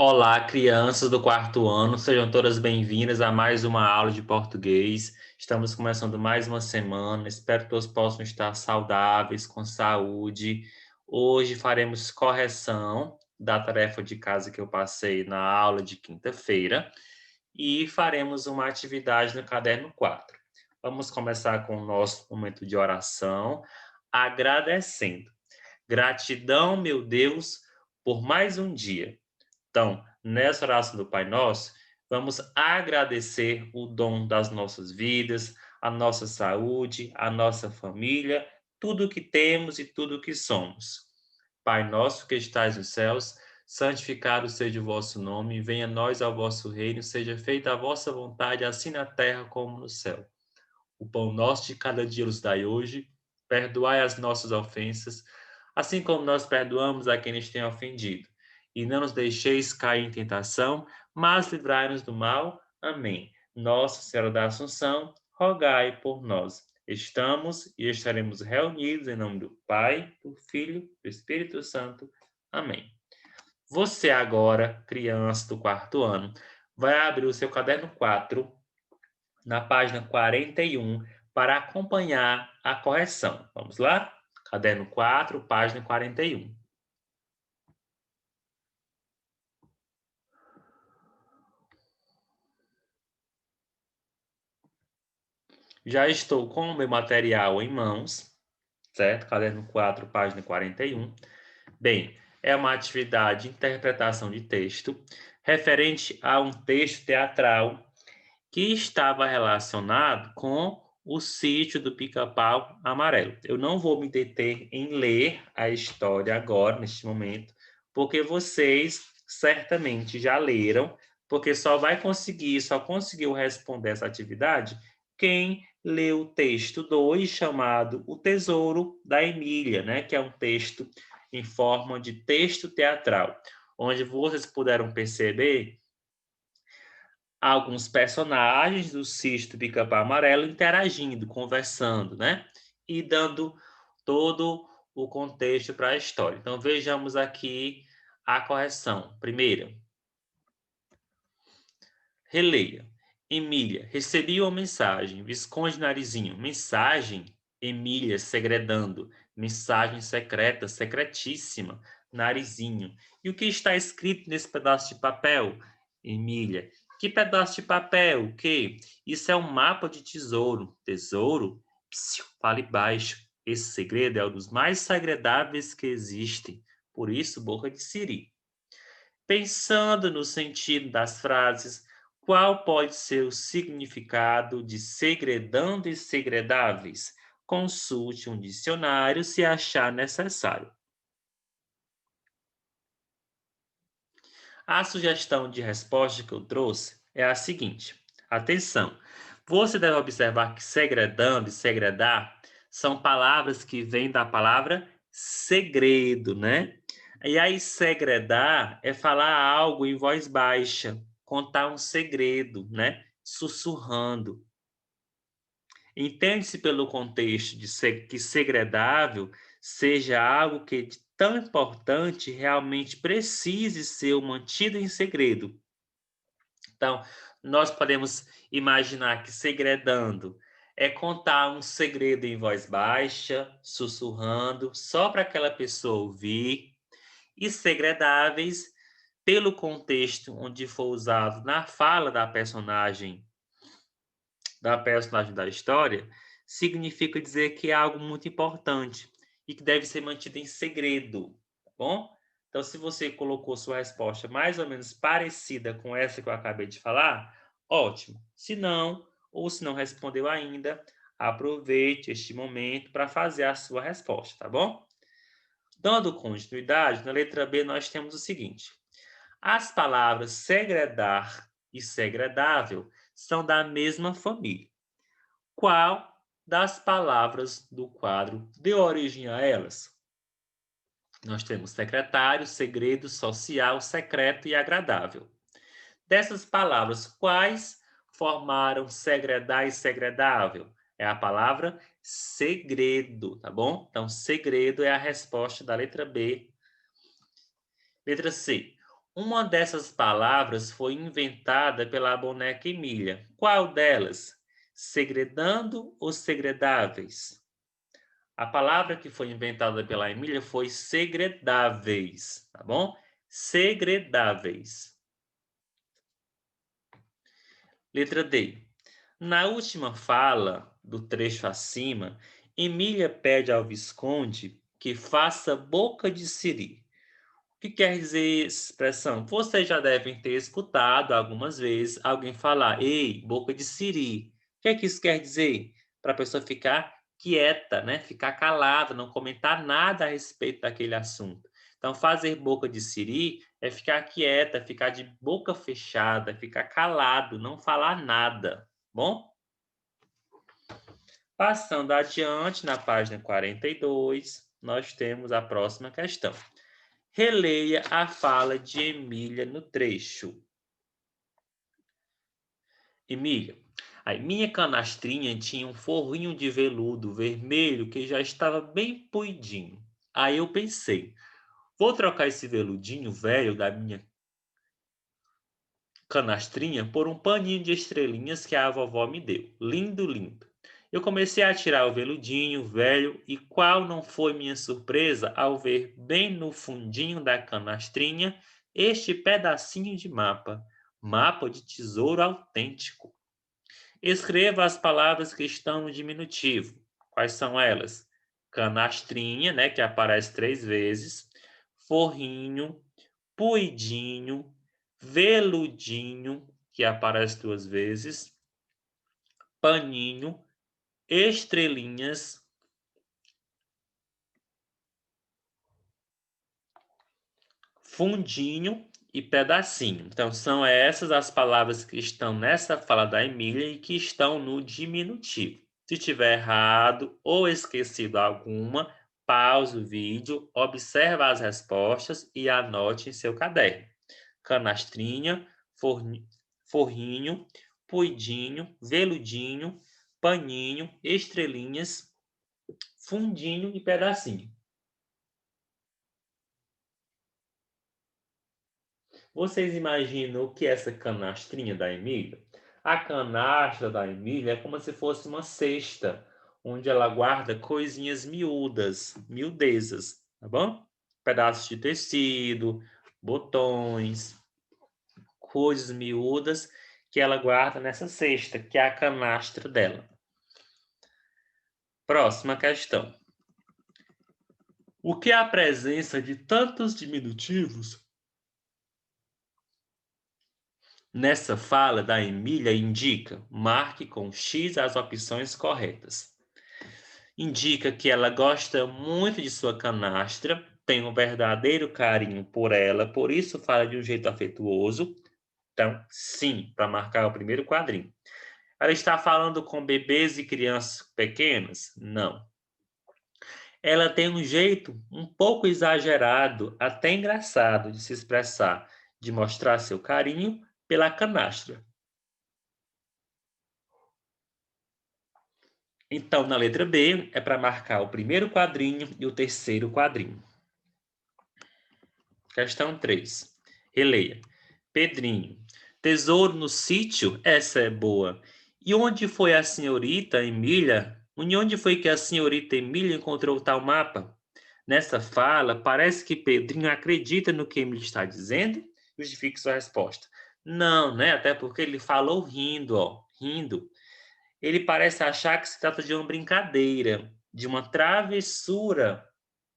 Olá, crianças do quarto ano, sejam todas bem-vindas a mais uma aula de português. Estamos começando mais uma semana, espero que todos possam estar saudáveis, com saúde. Hoje faremos correção da tarefa de casa que eu passei na aula de quinta-feira e faremos uma atividade no caderno 4. Vamos começar com o nosso momento de oração, agradecendo. Gratidão, meu Deus, por mais um dia. Então, nessa oração do Pai Nosso, vamos agradecer o dom das nossas vidas, a nossa saúde, a nossa família, tudo que temos e tudo que somos. Pai nosso que estais nos céus, santificado seja o vosso nome, venha a nós ao vosso reino, seja feita a vossa vontade, assim na terra como no céu. O pão nosso de cada dia nos dai hoje, perdoai as nossas ofensas, assim como nós perdoamos a quem nos tem ofendido. E não nos deixeis cair em tentação, mas livrai-nos do mal. Amém. Nossa Senhora da Assunção, rogai por nós. Estamos e estaremos reunidos em nome do Pai, do Filho e do Espírito Santo. Amém. Você agora, criança do quarto ano, vai abrir o seu caderno 4 na página 41 para acompanhar a correção. Vamos lá? Caderno 4, página 41. Já estou com o meu material em mãos, certo? Caderno 4, página 41. Bem, é uma atividade de interpretação de texto referente a um texto teatral que estava relacionado com o sítio do Pica-Pau Amarelo. Eu não vou me deter em ler a história agora, neste momento, porque vocês certamente já leram, porque só conseguiu responder essa atividade quem leu o texto 2, chamado O Tesouro da Emília, né, que é um texto em forma de texto teatral, onde vocês puderam perceber alguns personagens do sítio do Pica-Pau Amarelo interagindo, conversando, né? E dando todo o contexto para a história. Então, vejamos aqui a correção. Primeira, releia. Emília, recebi uma mensagem. Visconde Narizinho, mensagem. Emília, segredando. Mensagem secreta, secretíssima. Narizinho. E o que está escrito nesse pedaço de papel? Emília, que pedaço de papel? O quê? Isso é um mapa de tesouro. Tesouro? Psiu, fale baixo. Esse segredo é um dos mais segredáveis que existem. Por isso, boca de siri. Pensando no sentido das frases, qual pode ser o significado de segredando e segredáveis? Consulte um dicionário se achar necessário. A sugestão de resposta que eu trouxe é a seguinte: atenção, você deve observar que segredando e segredar são palavras que vêm da palavra segredo, né? E aí, segredar é falar algo em voz baixa, contar um segredo, né? Sussurrando. Entende-se pelo contexto de que segredável seja algo que de tão importante realmente precise ser mantido em segredo. Então, nós podemos imaginar que segredando é contar um segredo em voz baixa, sussurrando, só para aquela pessoa ouvir, e segredáveis pelo contexto onde for usado na fala da personagem da história, significa dizer que é algo muito importante e que deve ser mantido em segredo, tá bom? Então, se você colocou sua resposta mais ou menos parecida com essa que eu acabei de falar, ótimo. Se não, ou se não respondeu ainda, aproveite este momento para fazer a sua resposta, tá bom? Dando continuidade, na letra B nós temos o seguinte: as palavras segredar e segredável são da mesma família. Qual das palavras do quadro deu origem a elas? Nós temos secretário, segredo, social, secreto e agradável. Dessas palavras, quais formaram segredar e segredável? É a palavra segredo, tá bom? Então, segredo é a resposta da letra B. Letra C. Uma dessas palavras foi inventada pela boneca Emília. Qual delas? Segredando ou segredáveis? A palavra que foi inventada pela Emília foi segredáveis, tá bom? Segredáveis. Letra D. Na última fala do trecho acima, Emília pede ao Visconde que faça boca de siri. O que quer dizer essa expressão? Vocês já devem ter escutado algumas vezes alguém falar: ei, boca de siri. O que é que isso quer dizer? Para a pessoa ficar quieta, né? Ficar calada, não comentar nada a respeito daquele assunto. Então, fazer boca de siri é ficar quieta, ficar de boca fechada, ficar calado, não falar nada. Bom? Passando adiante, na página 42, nós temos a próxima questão. Releia a fala de Emília no trecho. Emília, a minha canastrinha tinha um forrinho de veludo vermelho que já estava bem puidinho. Aí eu pensei, vou trocar esse veludinho velho da minha canastrinha por um paninho de estrelinhas que a vovó me deu. Lindo, lindo. Eu comecei a tirar o veludinho velho e qual não foi minha surpresa ao ver bem no fundinho da canastrinha este pedacinho de mapa. Mapa de tesouro autêntico. Escreva as palavras que estão no diminutivo. Quais são elas? Canastrinha, né, que aparece 3 vezes. Forrinho, puidinho, veludinho, que aparece 2 vezes. Paninho, estrelinhas, fundinho e pedacinho. Então, são essas as palavras que estão nessa fala da Emília e que estão no diminutivo. Se tiver errado ou esquecido alguma, pause o vídeo, observe as respostas e anote em seu caderno. Canastrinha, forrinho, puidinho, veludinho, paninho, estrelinhas, fundinho e pedacinho. Vocês imaginam o que é essa canastrinha da Emília? A canastra da Emília é como se fosse uma cesta, onde ela guarda coisinhas miúdas, miudezas, tá bom? Pedaços de tecido, botões, coisas miúdas que ela guarda nessa cesta, que é a canastra dela. Próxima questão. O que a presença de tantos diminutivos nessa fala da Emília indica? Marque com X as opções corretas. Indica que ela gosta muito de sua canastra, tem um verdadeiro carinho por ela, por isso fala de um jeito afetuoso. Então, sim, para marcar o primeiro quadrinho. Ela está falando com bebês e crianças pequenas? Não. Ela tem um jeito um pouco exagerado, até engraçado, de se expressar, de mostrar seu carinho pela canastra. Então, na letra B, é para marcar o primeiro quadrinho e o terceiro quadrinho. Questão 3. Releia. Pedrinho. Tesouro no sítio? Essa é boa. E onde foi a senhorita Emília? E onde foi que a senhorita Emília encontrou tal mapa? Nessa fala, parece que Pedrinho acredita no que Emília está dizendo. Justifique sua resposta. Não, né? Até porque ele falou rindo, ó. Rindo. Ele parece achar que se trata de uma brincadeira, de uma travessura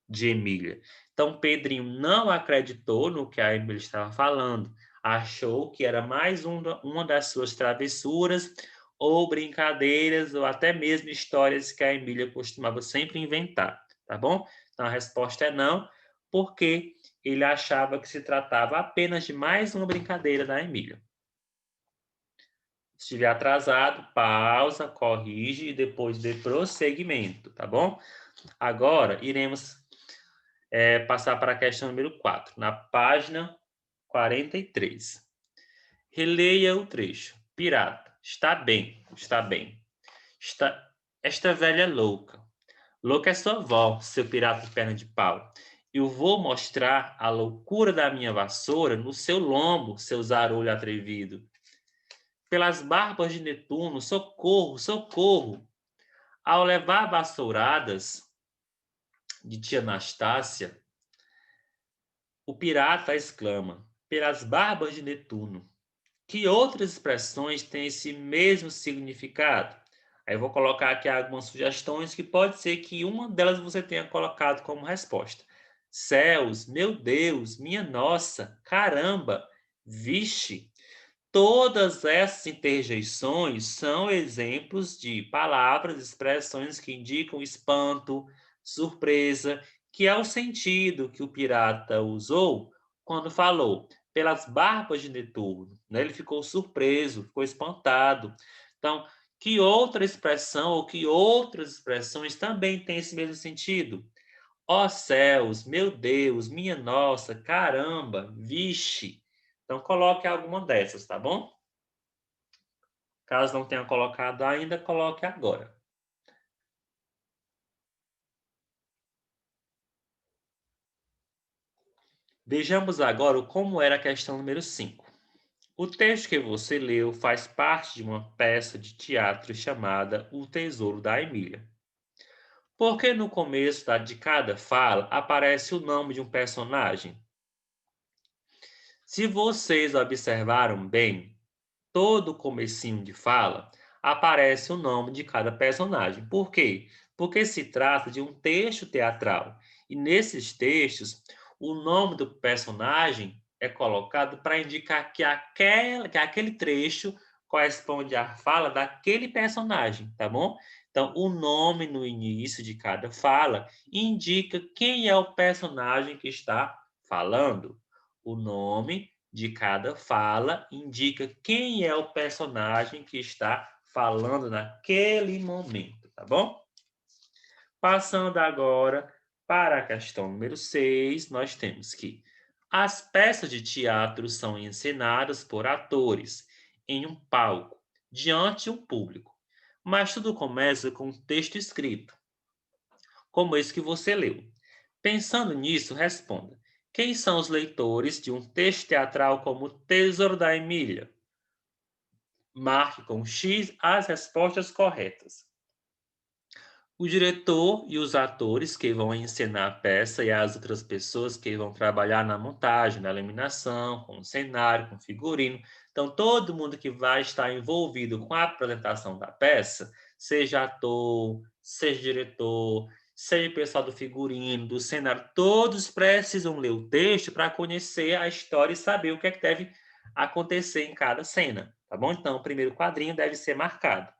de Emília. Então, Pedrinho não acreditou no que a Emília estava falando, achou que era mais uma das suas travessuras ou brincadeiras ou até mesmo histórias que a Emília costumava sempre inventar, tá bom? Então, a resposta é não, porque ele achava que se tratava apenas de mais uma brincadeira da Emília. Se estiver atrasado, pausa, corrige e depois dê prosseguimento, tá bom? Agora, iremos passar para a questão número 4, na página 43. Releia o trecho. Pirata, está bem, está bem. Esta velha é louca. Louca é sua avó, seu pirata de perna de pau. Eu vou mostrar a loucura da minha vassoura no seu lombo, seu zarolho atrevido. Pelas barbas de Netuno, socorro, socorro! Ao levar vassouradas de tia Anastácia, o pirata exclama, pelas barbas de Netuno. Que outras expressões têm esse mesmo significado? Aí eu vou colocar aqui algumas sugestões que pode ser que uma delas você tenha colocado como resposta. Céus, meu Deus, minha nossa, caramba, vixe. Todas essas interjeições são exemplos de palavras, expressões que indicam espanto, surpresa, que é o sentido que o pirata usou quando falou pelas barbas de Netuno, né? Ele ficou surpreso, ficou espantado. Então, que outra expressão ou que outras expressões também têm esse mesmo sentido? Ó céus, meu Deus, minha nossa, caramba, vixe. Então, coloque alguma dessas, tá bom? Caso não tenha colocado ainda, coloque agora. Vejamos agora como era a questão número 5. O texto que você leu faz parte de uma peça de teatro chamada O Tesouro da Emília. Porque no começo de cada fala aparece o nome de um personagem? Se vocês observaram bem, todo o comecinho de fala aparece o nome de cada personagem. Por quê? Porque se trata de um texto teatral. E nesses textos, o nome do personagem é colocado para indicar que aquele trecho corresponde à fala daquele personagem, tá bom? Então, o nome no início de cada fala indica quem é o personagem que está falando. O nome de cada fala indica quem é o personagem que está falando naquele momento, tá bom? Passando agora para a questão número 6, nós temos que as peças de teatro são encenadas por atores em um palco, diante de um público. Mas tudo começa com um texto escrito, como esse que você leu. Pensando nisso, responda: quem são os leitores de um texto teatral como Tesouro da Emília? Marque com X as respostas corretas. O diretor e os atores que vão encenar a peça e as outras pessoas que vão trabalhar na montagem, na iluminação, com o cenário, com o figurino. Então, todo mundo que vai estar envolvido com a apresentação da peça, seja ator, seja diretor, seja pessoal do figurino, do cenário, todos precisam ler o texto para conhecer a história e saber o que é que deve acontecer em cada cena, tá bom? Então, o primeiro quadrinho deve ser marcado.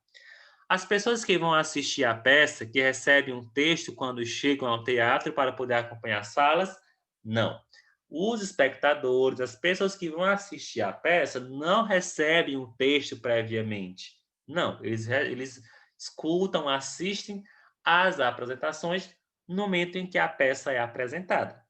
As pessoas que vão assistir à peça, que recebem um texto quando chegam ao teatro para poder acompanhar as salas, não. Os espectadores, as pessoas que vão assistir à peça, não recebem um texto previamente. Não, eles escutam, assistem às apresentações no momento em que a peça é apresentada.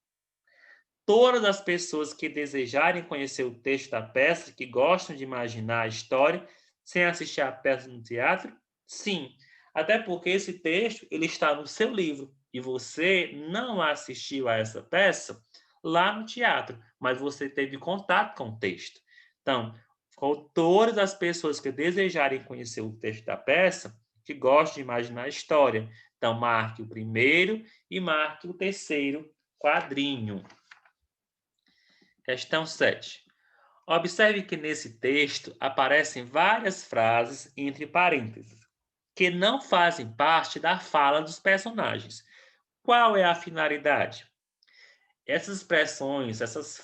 Todas as pessoas que desejarem conhecer o texto da peça, que gostam de imaginar a história, sem assistir a peça no teatro, sim. Até porque esse texto ele está no seu livro e você não assistiu a essa peça lá no teatro, mas você teve contato com o texto. Então, com todas as pessoas que desejarem conhecer o texto da peça, que gostam de imaginar a história, então marque o primeiro e marque o terceiro quadrinho. Questão 7. Observe que nesse texto aparecem várias frases entre parênteses, que não fazem parte da fala dos personagens. Qual é a finalidade? Essas expressões, essas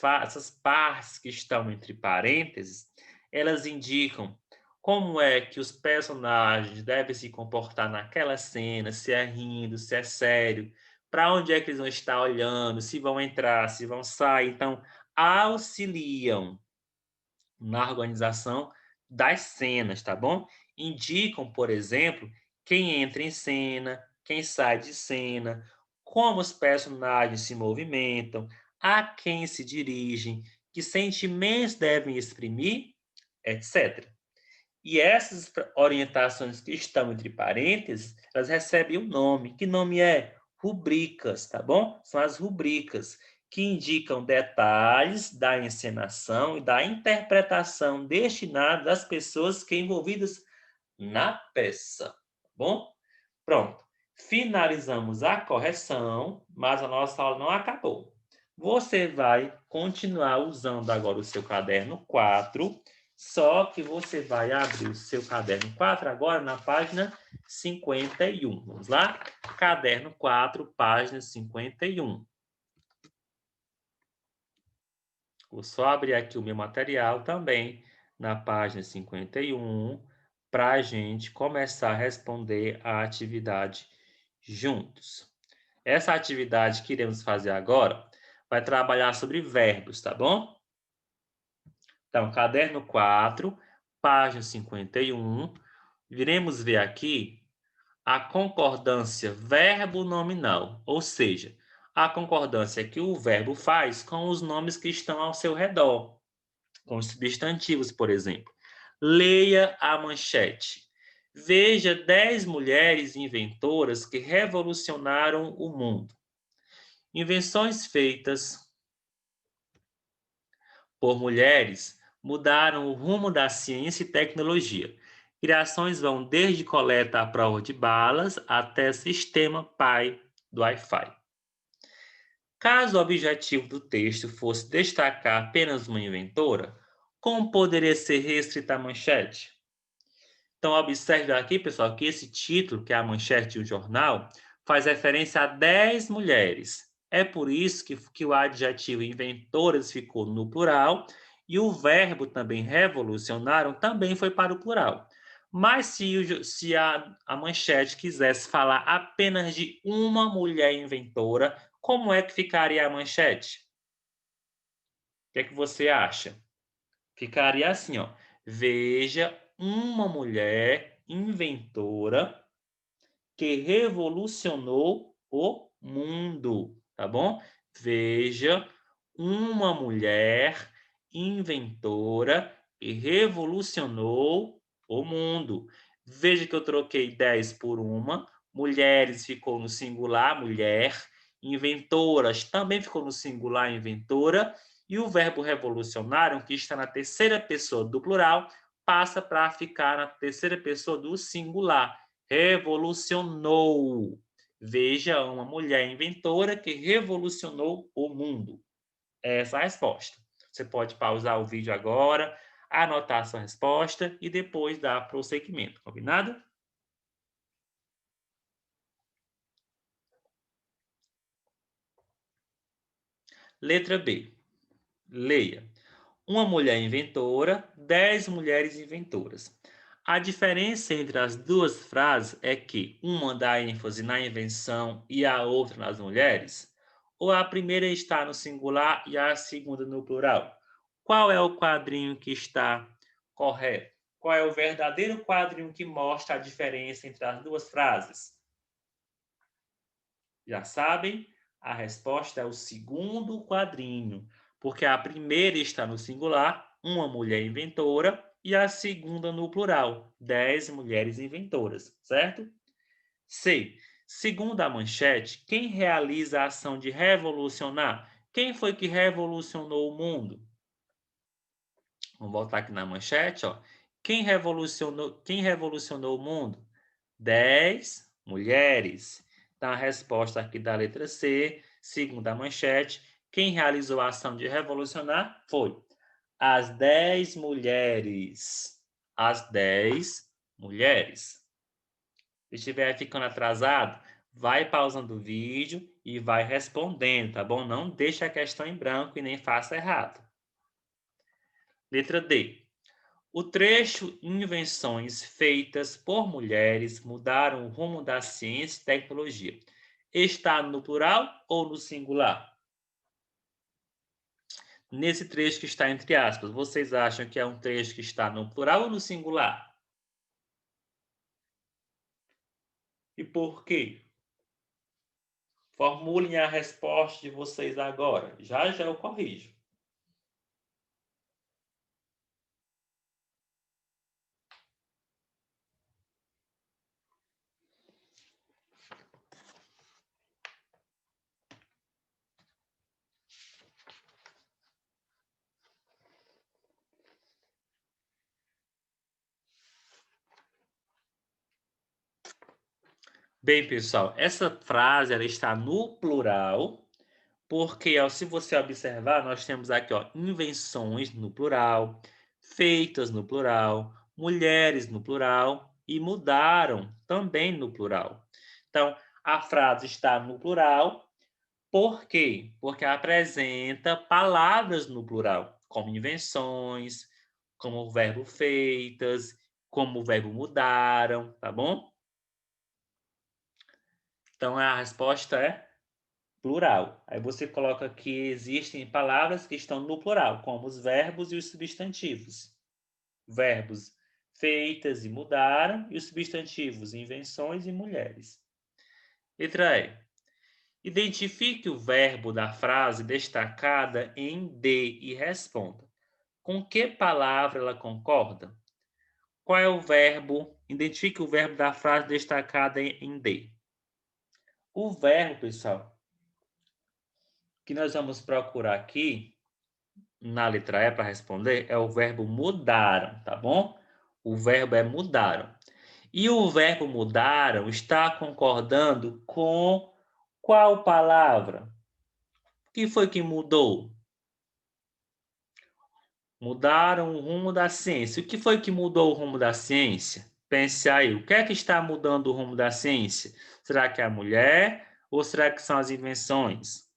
partes que estão entre parênteses, elas indicam como é que os personagens devem se comportar naquela cena, se é rindo, se é sério, para onde é que eles vão estar olhando, se vão entrar, se vão sair. Então, auxiliam na organização das cenas, tá bom? Indicam, por exemplo, quem entra em cena, quem sai de cena, como os personagens se movimentam, a quem se dirigem, que sentimentos devem exprimir, etc. E essas orientações que estão entre parênteses, elas recebem um nome. Que nome é? rubricas, tá bom? São as rubricas que indicam detalhes da encenação e da interpretação destinadas às pessoas que envolvidas na peça, tá bom? Pronto. Finalizamos a correção, mas a nossa aula não acabou. Você vai continuar usando agora o seu caderno 4, só que você vai abrir o seu caderno 4 agora na página 51. Vamos lá? Caderno 4, página 51. Vou só abrir aqui o meu material também na página 51 para a gente começar a responder a atividade juntos. Essa atividade que iremos fazer agora vai trabalhar sobre verbos, tá bom? Então, caderno 4, página 51, iremos ver aqui a concordância verbo nominal, ou seja, a concordância que o verbo faz com os nomes que estão ao seu redor, com os substantivos, por exemplo. Leia a manchete. Veja 10 mulheres inventoras que revolucionaram o mundo. Invenções feitas por mulheres mudaram o rumo da ciência e tecnologia. Criações vão desde coleta à prova de balas até sistema pai do Wi-Fi. Caso o objetivo do texto fosse destacar apenas uma inventora, como poderia ser reescrita a manchete? Então, observe aqui, pessoal, que esse título, que é a manchete de um jornal, faz referência a 10 mulheres. É por isso que o adjetivo inventoras ficou no plural e o verbo também revolucionaram também foi para o plural. Mas se a manchete quisesse falar apenas de uma mulher inventora, como é que ficaria a manchete? O que é que você acha? Ficaria assim, ó. Veja uma mulher inventora que revolucionou o mundo, tá bom? Veja uma mulher inventora que revolucionou o mundo. Veja que eu troquei 10 por uma, mulheres ficou no singular, mulher, inventoras também ficou no singular, inventora, e o verbo revolucionário, que está na terceira pessoa do plural, passa para ficar na terceira pessoa do singular. Revolucionou. Veja uma mulher inventora que revolucionou o mundo. Essa é a resposta. Você pode pausar o vídeo agora, anotar a sua resposta e depois dar prosseguimento. Combinado? Letra B. Leia. Uma mulher inventora, 10 mulheres inventoras. A diferença entre as duas frases é que uma dá ênfase na invenção e a outra nas mulheres? Ou a primeira está no singular e a segunda no plural? Qual é o quadrinho que está correto? Qual é o verdadeiro quadrinho que mostra a diferença entre as duas frases? Já sabem? A resposta é o segundo quadrinho, porque a primeira está no singular, uma mulher inventora, e a segunda no plural, 10 mulheres inventoras, certo? C. Segundo a manchete, quem realiza a ação de revolucionar? Quem foi que revolucionou o mundo? Vamos voltar aqui na manchete, ó. Quem revolucionou o mundo? 10 mulheres. Então, a resposta aqui da letra C, segundo a manchete, quem realizou a ação de revolucionar foi as 10 mulheres. As 10 mulheres. Se estiver ficando atrasado, vai pausando o vídeo e vai respondendo, tá bom? Não deixe a questão em branco e nem faça errado. Letra D. O trecho Invenções feitas por mulheres mudaram o rumo da ciência e tecnologia. Está no plural ou no singular? Nesse trecho que está entre aspas, vocês acham que é um trecho que está no plural ou no singular? E por quê? Formulem a resposta de vocês agora. Já já eu corrijo. Bem, pessoal, essa frase ela está no plural, porque ó, se você observar, nós temos aqui ó, invenções no plural, feitas no plural, mulheres no plural e mudaram também no plural. Então, a frase está no plural. Por quê? Porque apresenta palavras no plural, como invenções, como o verbo feitas, como o verbo mudaram, tá bom? Então a resposta é plural. Aí você coloca que existem palavras que estão no plural, como os verbos e os substantivos. Verbos feitas e mudaram, e os substantivos invenções e mulheres. Letra E. Identifique o verbo da frase destacada em D e responda. Com que palavra ela concorda? Qual é o verbo? Identifique o verbo da frase destacada em D. O verbo, pessoal, que nós vamos procurar aqui na letra E para responder é o verbo mudaram, tá bom? O verbo é mudaram. E o verbo mudaram está concordando com qual palavra? O que foi que mudou? Mudaram o rumo da ciência. O que foi que mudou o rumo da ciência? Pense aí, o que é que está mudando o rumo da ciência? Será que é a mulher ou será que são as invenções?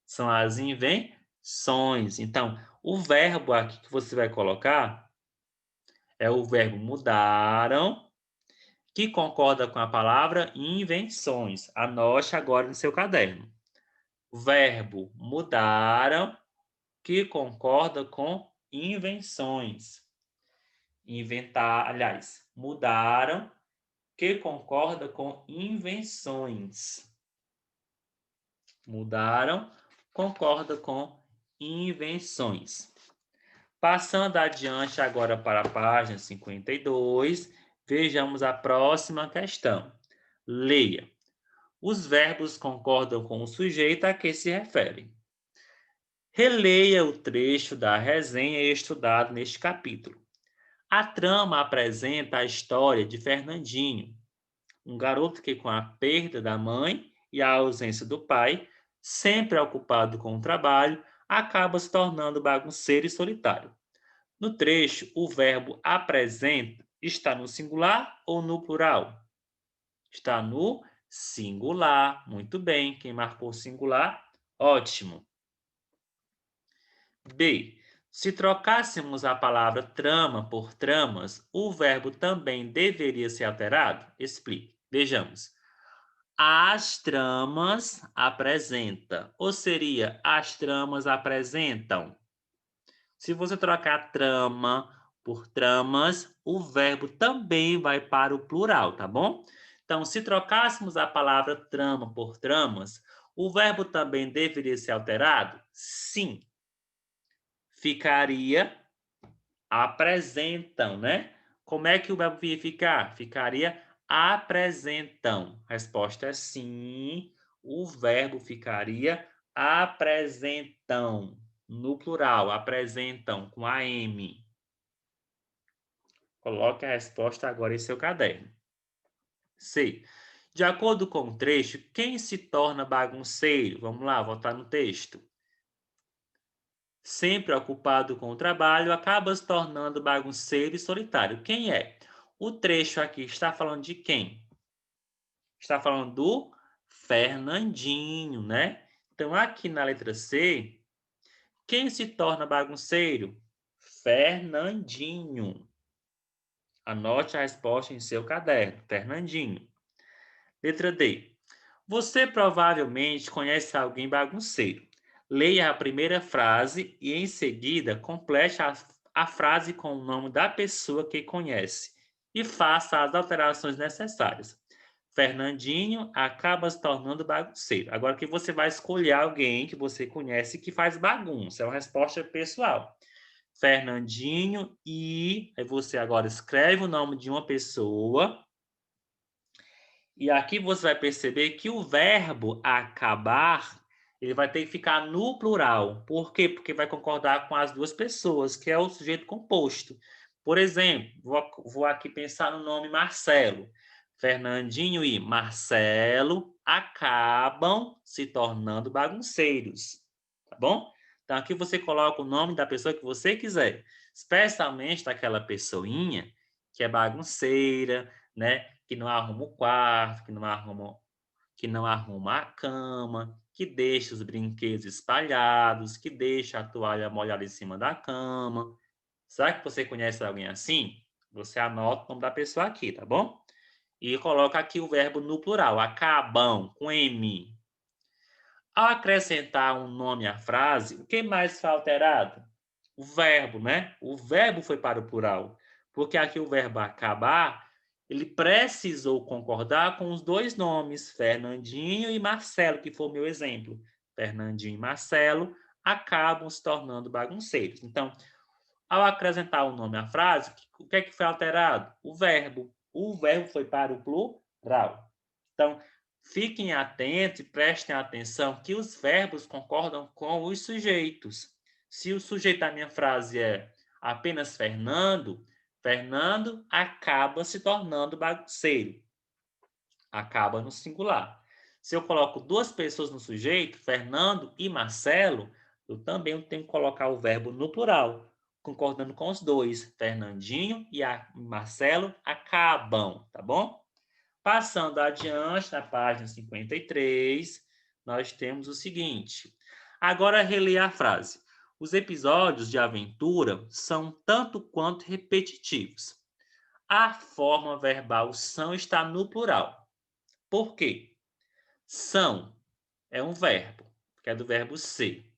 São as invenções. Então, o verbo aqui que você vai colocar é o verbo mudaram, que concorda com a palavra invenções. Anote agora no seu caderno. Verbo mudaram, que concorda com invenções. Inventar, aliás, mudaram, que concorda com invenções. Mudaram, concorda com invenções. Passando adiante agora para a página 52, vejamos a próxima questão. Leia. Os verbos concordam com o sujeito a que se referem. Releia o trecho da resenha estudado neste capítulo. A trama apresenta a história de Fernandinho, um garoto que, com a perda da mãe e a ausência do pai, sempre ocupado com o trabalho, acaba se tornando bagunceiro e solitário. No trecho, o verbo apresenta está no singular ou no plural? Está no singular. Muito bem. Quem marcou singular? Ótimo. B. Se trocássemos a palavra trama por tramas, o verbo também deveria ser alterado? Explique. Vejamos. As tramas apresenta, ou seria as tramas apresentam. Se você trocar trama por tramas, o verbo também vai para o plural, tá bom? Então, se trocássemos a palavra trama por tramas, o verbo também deveria ser alterado? Sim. Ficaria apresentam, né? Como é que o verbo ia ficar? Ficaria apresentam. Resposta é sim. O verbo ficaria apresentam. No plural, apresentam com a M. Coloque a resposta agora em seu caderno. C. De acordo com o trecho, quem se torna bagunceiro? Vamos lá, voltar no texto. Sempre ocupado com o trabalho, acaba se tornando bagunceiro e solitário. Quem é? O trecho aqui está falando de quem? Está falando do Fernandinho, né? Então, aqui na letra C, quem se torna bagunceiro? Fernandinho. Anote a resposta em seu caderno. Fernandinho. Letra D. Você provavelmente conhece alguém bagunceiro. Leia a primeira frase e, em seguida, complete a frase com o nome da pessoa que conhece e faça as alterações necessárias. Fernandinho acaba se tornando bagunceiro. Agora que você vai escolher alguém que você conhece que faz bagunça. É uma resposta pessoal. Fernandinho e aí você agora escreve o nome de uma pessoa e aqui você vai perceber que o verbo acabar, ele vai ter que ficar no plural. Por quê? Porque vai concordar com as duas pessoas, que é o sujeito composto. Por exemplo, vou aqui pensar no nome Marcelo. Fernandinho e Marcelo acabam se tornando bagunceiros, tá bom? Então, aqui você coloca o nome da pessoa que você quiser, especialmente daquela pessoinha que é bagunceira, né? Que não arruma o quarto, que não arruma a cama, que deixa os brinquedos espalhados, que deixa a toalha molhada em cima da cama. Será que você conhece alguém assim? Você anota o nome da pessoa aqui, tá bom? E coloca aqui o verbo no plural, acabam, com M. Ao acrescentar um nome à frase, o que mais foi alterado? O verbo, né? O verbo foi para o plural. Porque aqui o verbo acabar, ele precisou concordar com os dois nomes, Fernandinho e Marcelo, que foi o meu exemplo. Fernandinho e Marcelo acabam se tornando bagunceiros. Então, ao acrescentar o nome à frase, o que é que foi alterado? O verbo. O verbo foi para o plural. Então, fiquem atentos e prestem atenção que os verbos concordam com os sujeitos. Se o sujeito da minha frase é apenas Fernando, Fernando acaba se tornando bagunceiro. Acaba no singular. Se eu coloco duas pessoas no sujeito, Fernando e Marcelo, eu também tenho que colocar o verbo no plural, concordando com os dois. Fernandinho e Marcelo acabam, tá bom? Passando adiante, na página 53, nós temos o seguinte. Agora releia a frase. Os episódios de aventura são tanto quanto repetitivos. A forma verbal são está no plural. Por quê? São é um verbo, que é do verbo ser.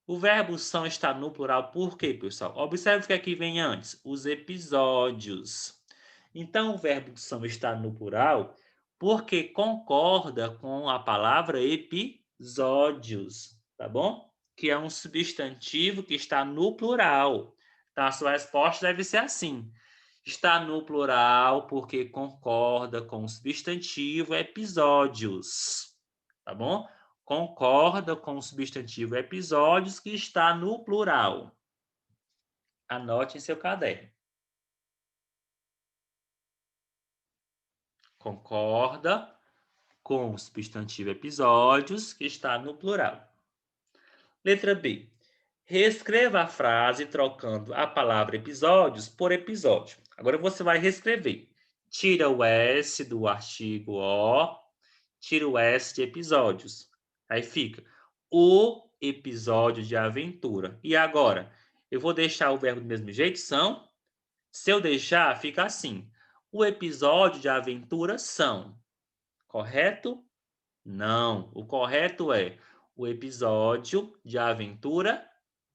O verbo são está no plural por quê, pessoal? Observe o que aqui vem antes, os episódios. Então, o verbo são está no plural porque concorda com a palavra episódios, tá bom? Que é um substantivo que está no plural. Então, a sua resposta deve ser assim. Está no plural porque concorda com o substantivo episódios, tá bom? Concorda com o substantivo episódios que está no plural. Anote em seu caderno. Concorda com o substantivo episódios que está no plural. Letra B. Reescreva a frase trocando a palavra episódios por episódio. Agora você vai reescrever. Tira o S do artigo O, tira o S de episódios. Aí fica o episódio de aventura. E agora? Eu vou deixar o verbo do mesmo jeito? São? Se eu deixar, fica assim. O episódio de aventura são. Correto? Não. O correto é o episódio de aventura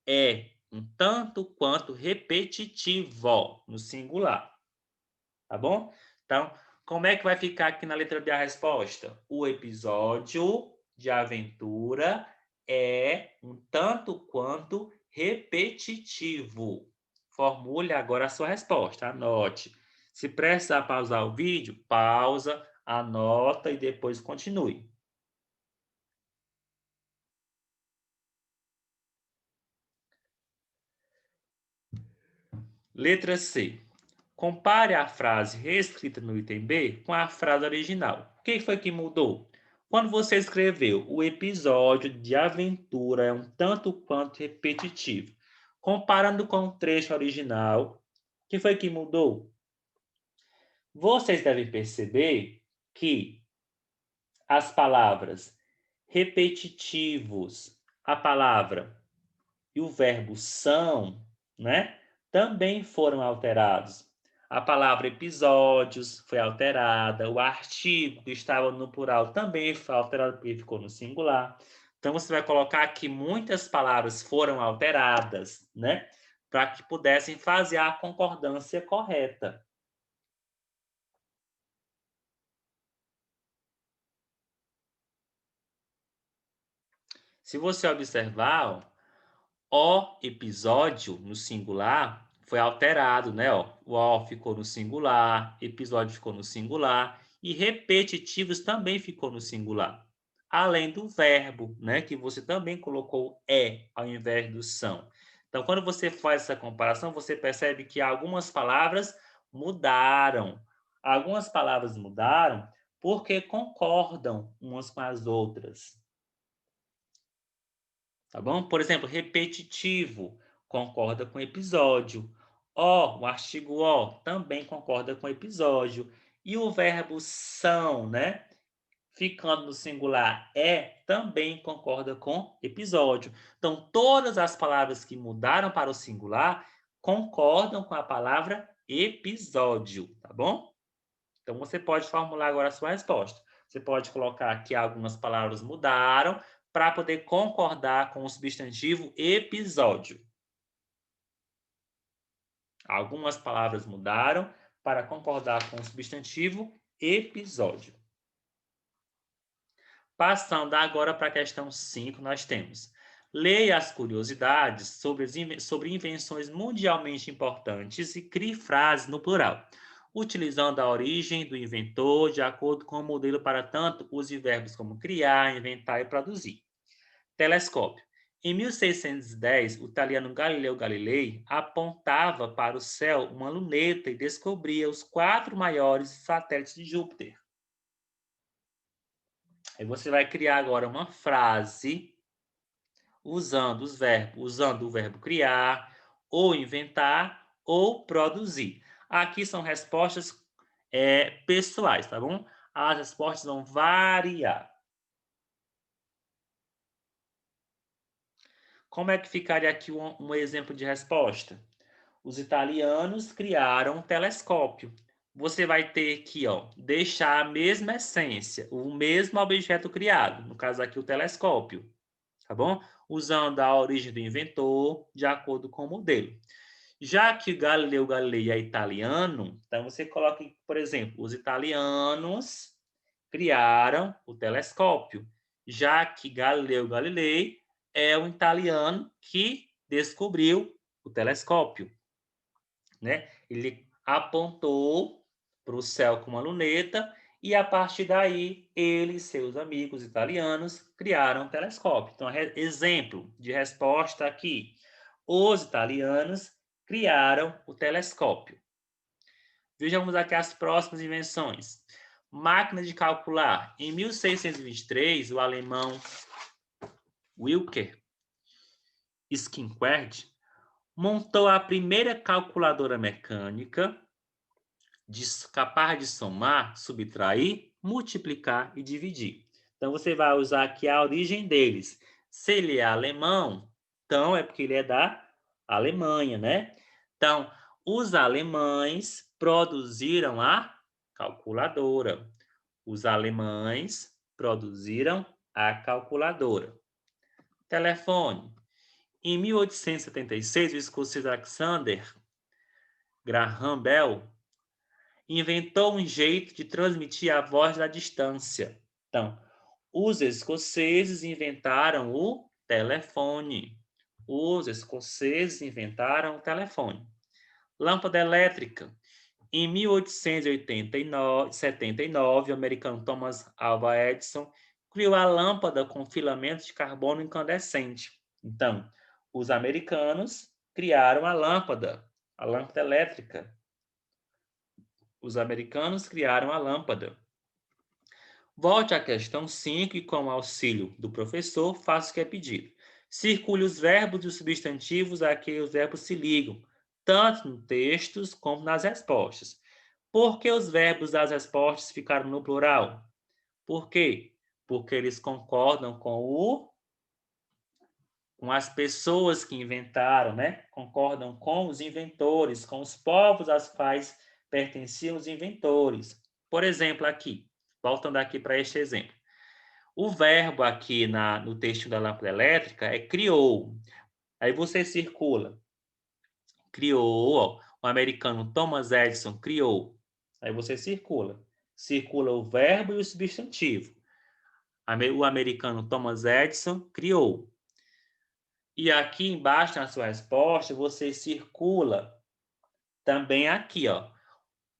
é um tanto quanto repetitivo no singular. Tá bom? Então, como é que vai ficar aqui na letra B a resposta? O episódio de aventura é um tanto quanto repetitivo. Formule agora a sua resposta. Anote. Se precisar pausar o vídeo, pausa, anota e depois continue. Letra C. Compare a frase reescrita no item B com a frase original. O que foi que mudou? Quando você escreveu o episódio de aventura é um tanto quanto repetitivo. Comparando com o trecho original, o que foi que mudou? Vocês devem perceber que as palavras repetitivos, a palavra e o verbo são, né, também foram alterados. A palavra episódios foi alterada, o artigo que estava no plural também foi alterado porque ficou no singular. Então você vai colocar que muitas palavras foram alteradas, né, para que pudessem fazer a concordância correta. Se você observar, ó, o episódio no singular foi alterado, né? Ó, o ó ficou no singular, episódio ficou no singular e repetitivos também ficou no singular. Além do verbo, né? Que você também colocou é ao invés do são. Então, quando você faz essa comparação, você percebe que algumas palavras mudaram. Algumas palavras mudaram porque concordam umas com as outras. Tá bom? Por exemplo, repetitivo concorda com episódio. O artigo o, também concorda com episódio. E o verbo são, né? Ficando no singular também concorda com episódio. Então, todas as palavras que mudaram para o singular concordam com a palavra episódio, tá bom? Então, você pode formular agora a sua resposta. Você pode colocar que algumas palavras mudaram para poder concordar com o substantivo episódio. Algumas palavras mudaram para concordar com o substantivo episódio. Passando agora para a questão 5, nós temos: leia as curiosidades sobre invenções mundialmente importantes e crie frases no plural, utilizando a origem do inventor de acordo com o modelo para tanto, use verbos como criar, inventar e produzir. Telescópio. Em 1610, o italiano Galileu Galilei apontava para o céu uma luneta e descobria os 4 maiores satélites de Júpiter. Aí você vai criar agora uma frase usando o verbo criar, ou inventar, ou produzir. Aqui são respostas pessoais, tá bom? As respostas vão variar. Como é que ficaria aqui um exemplo de resposta? Os italianos criaram um telescópio. Você vai ter que deixar a mesma essência, o mesmo objeto criado, no caso aqui o telescópio, tá bom? Usando a origem do inventor de acordo com o modelo. Já que Galileu Galilei é italiano, então você coloca, por exemplo, os italianos criaram o telescópio, já que Galileu Galilei é um italiano que descobriu o telescópio, né? Ele apontou para o céu com uma luneta e, a partir daí, ele e seus amigos italianos criaram um telescópio. Então, exemplo de resposta aqui: os italianos criaram o telescópio. Vejamos aqui as próximas invenções. Máquina de calcular. Em 1623, o alemão Wilhelm Schinckwert montou a primeira calculadora mecânica capaz de somar, subtrair, multiplicar e dividir. Então, você vai usar aqui a origem deles. Se ele é alemão, então é porque ele é da Alemanha, né? Então, os alemães produziram a calculadora. Os alemães produziram a calculadora. Telefone. Em 1876, o escocês Alexander Graham Bell inventou um jeito de transmitir a voz da distância. Então, os escoceses inventaram o telefone. Os escoceses inventaram o telefone. Lâmpada elétrica. Em 1879, o americano Thomas Alva Edison criou a lâmpada com filamentos de carbono incandescente. Então, os americanos criaram a lâmpada elétrica. Os americanos criaram a lâmpada. Volte à questão 5 e, com o auxílio do professor, faça o que é pedido. Circule os verbos e os substantivos a que os verbos se ligam, tanto nos textos como nas respostas. Por que os verbos das respostas ficaram no plural? Por quê? Porque eles concordam com as pessoas que inventaram, né? Concordam com os inventores, com os povos aos quais pertenciam os inventores. Por exemplo, aqui, voltando aqui para este exemplo. O verbo aqui no texto da lâmpada elétrica é criou. Aí você circula. Criou, ó, o americano Thomas Edison criou. Aí você circula. Circula o verbo e o substantivo. O americano Thomas Edison criou. E aqui embaixo na sua resposta, você circula também aqui, ó.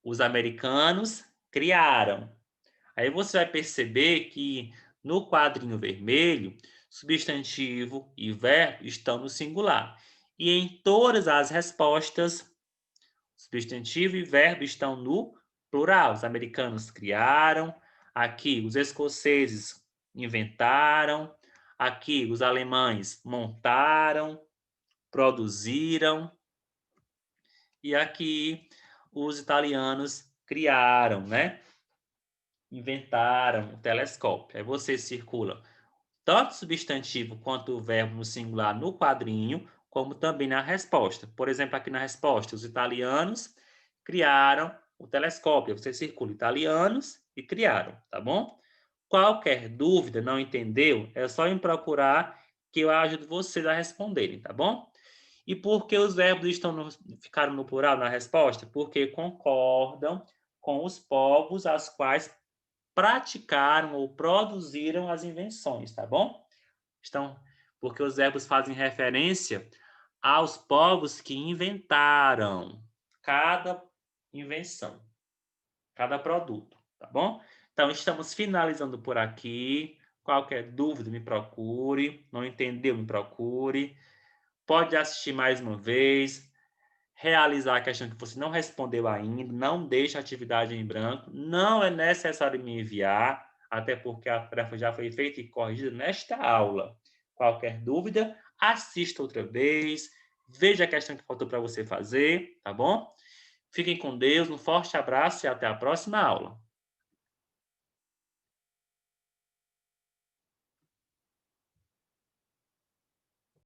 Os americanos criaram. Aí você vai perceber que no quadrinho vermelho, substantivo e verbo estão no singular. E em todas as respostas, substantivo e verbo estão no Plural, os americanos criaram. Aqui, os escoceses inventaram. Aqui, os alemães montaram, produziram. E aqui, os italianos criaram, né? Inventaram o telescópio. Aí você circula tanto o substantivo quanto o verbo no singular no quadrinho, como também na resposta. Por exemplo, aqui na resposta, os italianos criaram o telescópio. Você circula italianos e criaram, tá bom? Qualquer dúvida, não entendeu, é só me procurar que eu ajudo vocês a responderem, tá bom? E por que os verbos ficaram no plural na resposta? Porque concordam com os povos as quais praticaram ou produziram as invenções, tá bom? Então, porque os verbos fazem referência aos povos que inventaram cada invenção, cada produto, tá bom? Então, estamos finalizando por aqui. Qualquer dúvida, me procure. Não entendeu, me procure. Pode assistir mais uma vez, realizar a questão que você não respondeu ainda, não deixe a atividade em branco, não é necessário me enviar, até porque a tarefa já foi feita e corrigida nesta aula. Qualquer dúvida, assista outra vez, veja a questão que faltou para você fazer, tá bom? Fiquem com Deus, um forte abraço e até a próxima aula.